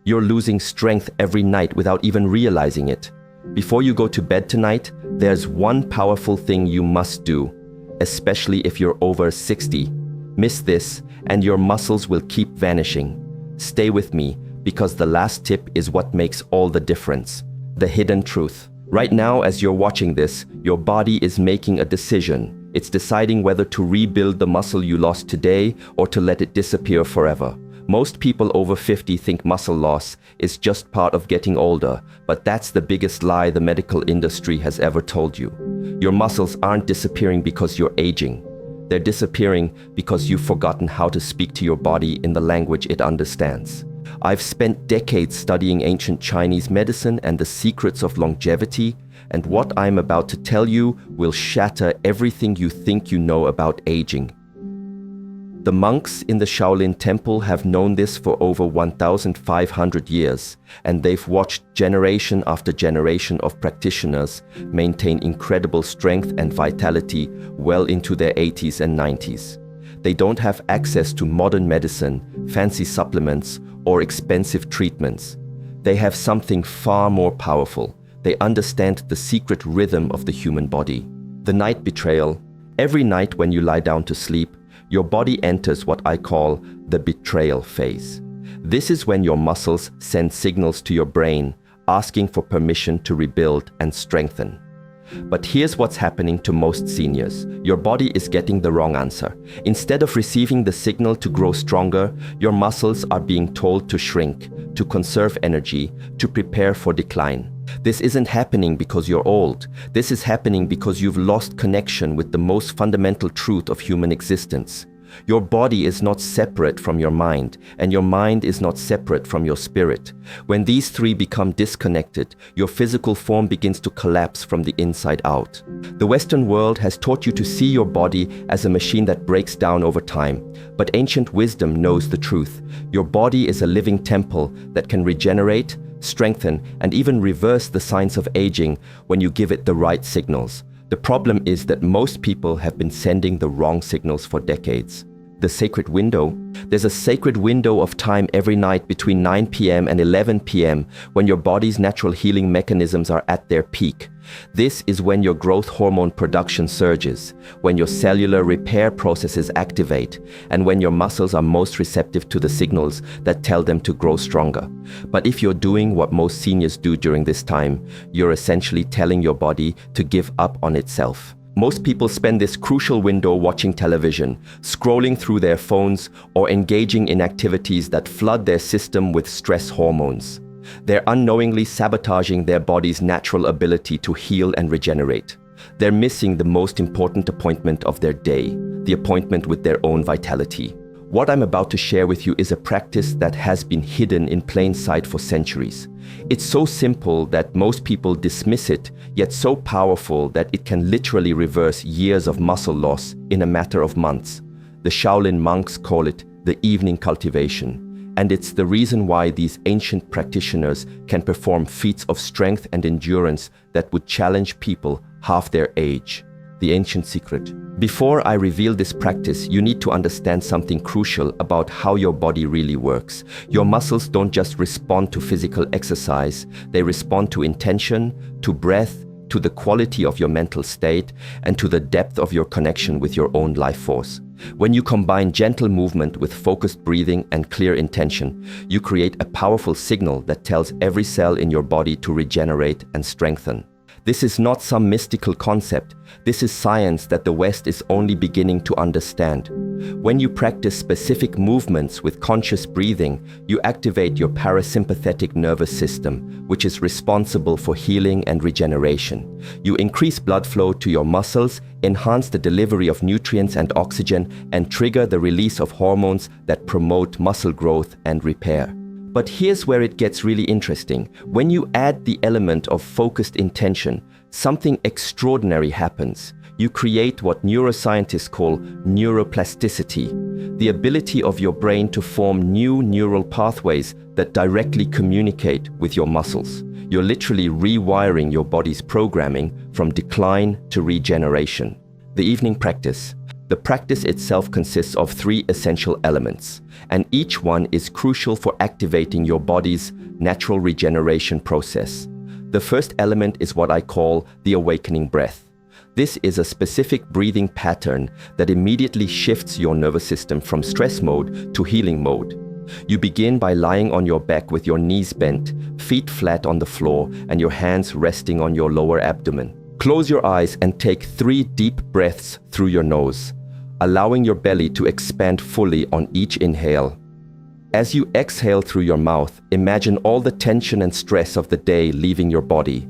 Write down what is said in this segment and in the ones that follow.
You're losing strength every night without even realizing it. Before you go to bed tonight, there's one powerful thing you must do, especially if you're over 60. Miss this, and your muscles will keep vanishing. Stay with me, because the last tip is what makes all the difference. The hidden truth. Right now, as you're watching this, your body is making a decision. It's deciding whether to rebuild the muscle you lost today or to let it disappear forever. Most people over 50 think muscle loss is just part of getting older, but that's the biggest lie the medical industry has ever told you. Your muscles aren't disappearing because you're aging. They're disappearing because you've forgotten how to speak to your body in the language it understands. I've spent decades studying ancient Chinese medicine and the secrets of longevity, and what I'm about to tell you will shatter everything you think you know about aging. The monks in the Shaolin temple have known this for over 1,500 years, and they've watched generation after generation of practitioners maintain incredible strength and vitality well into their 80s and 90s. They don't have access to modern medicine, fancy supplements, or expensive treatments. They have something far more powerful. They understand the secret rhythm of the human body. The night betrayal. Every night when you lie down to sleep, your body enters what I call the betrayal phase. This is when your muscles send signals to your brain, asking for permission to rebuild and strengthen. But here's what's happening to most seniors. Your body is getting the wrong answer. Instead of receiving the signal to grow stronger, your muscles are being told to shrink, to conserve energy, to prepare for decline. This isn't happening because you're old. This is happening because you've lost connection with the most fundamental truth of human existence. Your body is not separate from your mind, and your mind is not separate from your spirit. When these three become disconnected, your physical form begins to collapse from the inside out. The Western world has taught you to see your body as a machine that breaks down over time, but ancient wisdom knows the truth. Your body is a living temple that can regenerate, strengthen, and even reverse the signs of aging when you give it the right signals. The problem is that most people have been sending the wrong signals for decades. The sacred window. There's a sacred window of time every night between 9 p.m. and 11 p.m. when your body's natural healing mechanisms are at their peak. This is when your growth hormone production surges, when your cellular repair processes activate, and when your muscles are most receptive to the signals that tell them to grow stronger. But if you're doing what most seniors do during this time, you're essentially telling your body to give up on itself. Most people spend this crucial window watching television, scrolling through their phones, or engaging in activities that flood their system with stress hormones. They're unknowingly sabotaging their body's natural ability to heal and regenerate. They're missing the most important appointment of their day, the appointment with their own vitality. What I'm about to share with you is a practice that has been hidden in plain sight for centuries. It's so simple that most people dismiss it, yet so powerful that it can literally reverse years of muscle loss in a matter of months. The Shaolin monks call it the evening cultivation, and it's the reason why these ancient practitioners can perform feats of strength and endurance that would challenge people half their age. The ancient secret. Before I reveal this practice, you need to understand something crucial about how your body really works. Your muscles don't just respond to physical exercise, they respond to intention, to breath, to the quality of your mental state, and to the depth of your connection with your own life force. When you combine gentle movement with focused breathing and clear intention, you create a powerful signal that tells every cell in your body to regenerate and strengthen. This is not some mystical concept. This is science that the West is only beginning to understand. When you practice specific movements with conscious breathing, you activate your parasympathetic nervous system, which is responsible for healing and regeneration. You increase blood flow to your muscles, enhance the delivery of nutrients and oxygen, and trigger the release of hormones that promote muscle growth and repair. But here's where it gets really interesting. When you add the element of focused intention, something extraordinary happens. You create what neuroscientists call neuroplasticity, the ability of your brain to form new neural pathways that directly communicate with your muscles. You're literally rewiring your body's programming from decline to regeneration. The evening practice. The practice itself consists of 3 essential elements, and each one is crucial for activating your body's natural regeneration process. The first element is what I call the awakening breath. This is a specific breathing pattern that immediately shifts your nervous system from stress mode to healing mode. You begin by lying on your back with your knees bent, feet flat on the floor, and your hands resting on your lower abdomen. Close your eyes and take 3 deep breaths through your nose, allowing your belly to expand fully on each inhale. As you exhale through your mouth, imagine all the tension and stress of the day leaving your body.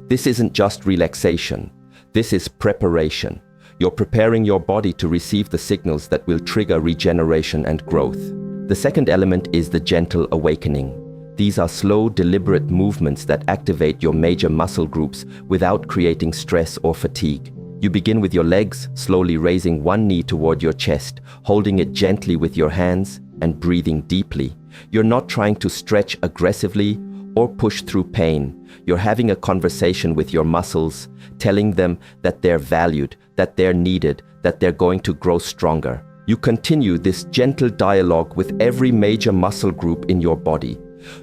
This isn't just relaxation. This is preparation. You're preparing your body to receive the signals that will trigger regeneration and growth. The second element is the gentle awakening. These are slow, deliberate movements that activate your major muscle groups without creating stress or fatigue. You begin with your legs, slowly raising one knee toward your chest, holding it gently with your hands, and breathing deeply. You're not trying to stretch aggressively or push through pain. You're having a conversation with your muscles, telling them that they're valued, that they're needed, that they're going to grow stronger. You continue this gentle dialogue with every major muscle group in your body.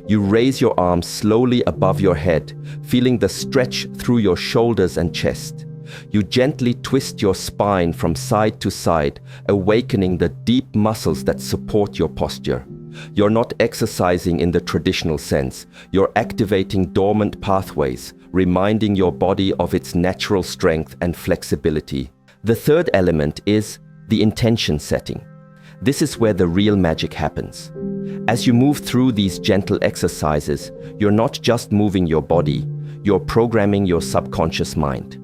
You raise your arms slowly above your head, feeling the stretch through your shoulders and chest. You gently twist your spine from side to side, awakening the deep muscles that support your posture. You're not exercising in the traditional sense. You're activating dormant pathways, reminding your body of its natural strength and flexibility. The third element is the intention setting. This is where the real magic happens. As you move through these gentle exercises, you're not just moving your body, you're programming your subconscious mind.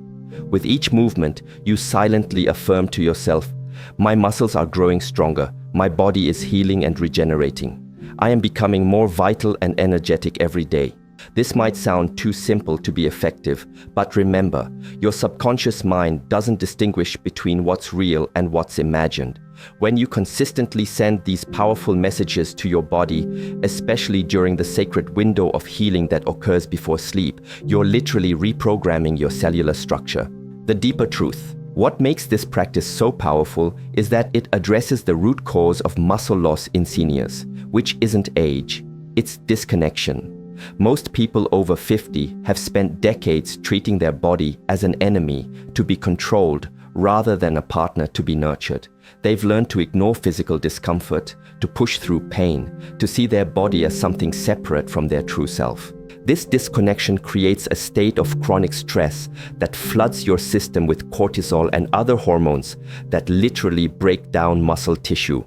With each movement, you silently affirm to yourself, "My muscles are growing stronger. My body is healing and regenerating. I am becoming more vital and energetic every day." This might sound too simple to be effective, but remember, your subconscious mind doesn't distinguish between what's real and what's imagined. When you consistently send these powerful messages to your body, especially during the sacred window of healing that occurs before sleep, you're literally reprogramming your cellular structure. The deeper truth. What makes this practice so powerful is that it addresses the root cause of muscle loss in seniors, which isn't age, it's disconnection. Most people over 50 have spent decades treating their body as an enemy to be controlled rather than a partner to be nurtured. They've learned to ignore physical discomfort, to push through pain, to see their body as something separate from their true self. This disconnection creates a state of chronic stress that floods your system with cortisol and other hormones that literally break down muscle tissue.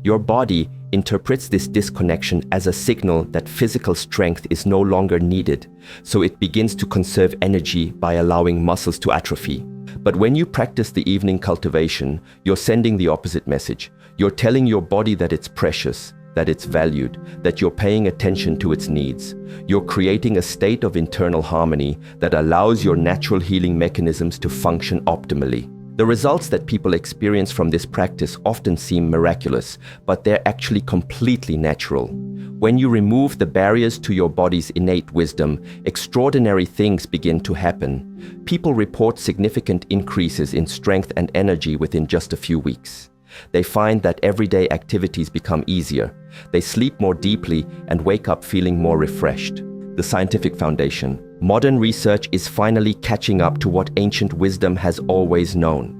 Your body interprets this disconnection as a signal that physical strength is no longer needed, so it begins to conserve energy by allowing muscles to atrophy. But when you practice the evening cultivation, you're sending the opposite message. You're telling your body that it's precious, that it's valued, that you're paying attention to its needs. You're creating a state of internal harmony that allows your natural healing mechanisms to function optimally. The results that people experience from this practice often seem miraculous, but they're actually completely natural. When you remove the barriers to your body's innate wisdom, extraordinary things begin to happen. People report significant increases in strength and energy within just a few weeks. They find that everyday activities become easier. They sleep more deeply and wake up feeling more refreshed. The scientific foundation. Modern research is finally catching up to what ancient wisdom has always known.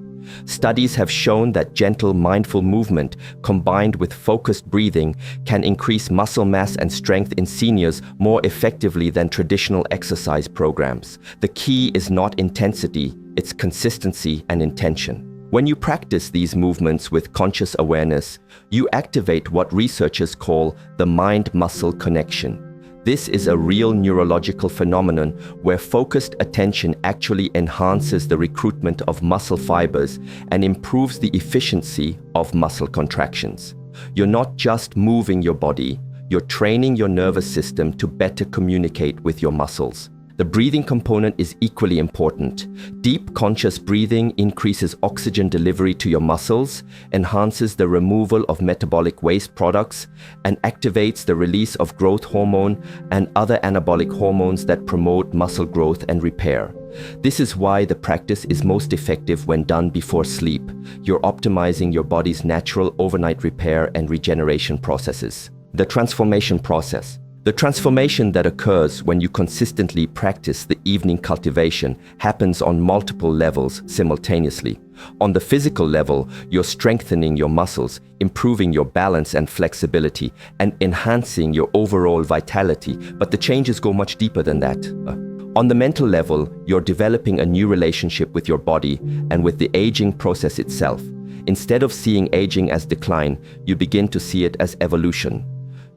Studies have shown that gentle, mindful movement combined with focused breathing can increase muscle mass and strength in seniors more effectively than traditional exercise programs. The key is not intensity, it's consistency and intention. When you practice these movements with conscious awareness, you activate what researchers call the mind-muscle connection. This is a real neurological phenomenon where focused attention actually enhances the recruitment of muscle fibers and improves the efficiency of muscle contractions. You're not just moving your body, you're training your nervous system to better communicate with your muscles. The breathing component is equally important. Deep conscious breathing increases oxygen delivery to your muscles, enhances the removal of metabolic waste products, and activates the release of growth hormone and other anabolic hormones that promote muscle growth and repair. This is why the practice is most effective when done before sleep. You're optimizing your body's natural overnight repair and regeneration processes. The transformation process. The transformation that occurs when you consistently practice the evening cultivation happens on multiple levels simultaneously. On the physical level, you're strengthening your muscles, improving your balance and flexibility, and enhancing your overall vitality, but the changes go much deeper than that. On the mental level, you're developing a new relationship with your body and with the aging process itself. Instead of seeing aging as decline, you begin to see it as evolution.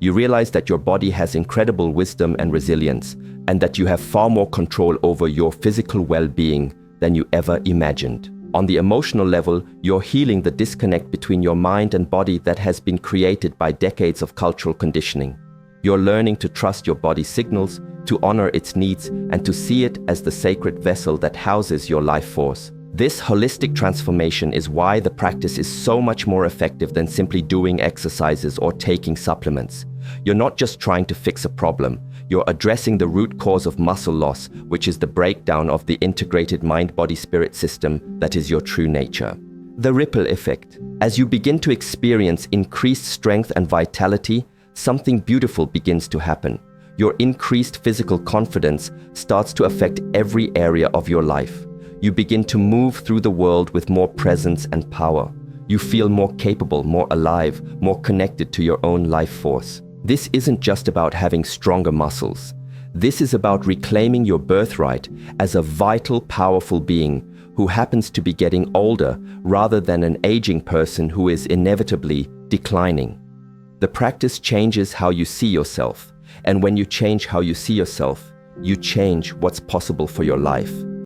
You realize that your body has incredible wisdom and resilience, and that you have far more control over your physical well-being than you ever imagined. On the emotional level, you're healing the disconnect between your mind and body that has been created by decades of cultural conditioning. You're learning to trust your body's signals, to honor its needs, and to see it as the sacred vessel that houses your life force. This holistic transformation is why the practice is so much more effective than simply doing exercises or taking supplements. You're not just trying to fix a problem, you're addressing the root cause of muscle loss, which is the breakdown of the integrated mind-body-spirit system that is your true nature. The ripple effect. As you begin to experience increased strength and vitality, something beautiful begins to happen. Your increased physical confidence starts to affect every area of your life. You begin to move through the world with more presence and power. You feel more capable, more alive, more connected to your own life force. This isn't just about having stronger muscles. This is about reclaiming your birthright as a vital, powerful being who happens to be getting older rather than an aging person who is inevitably declining. The practice changes how you see yourself, and when you change how you see yourself, you change what's possible for your life.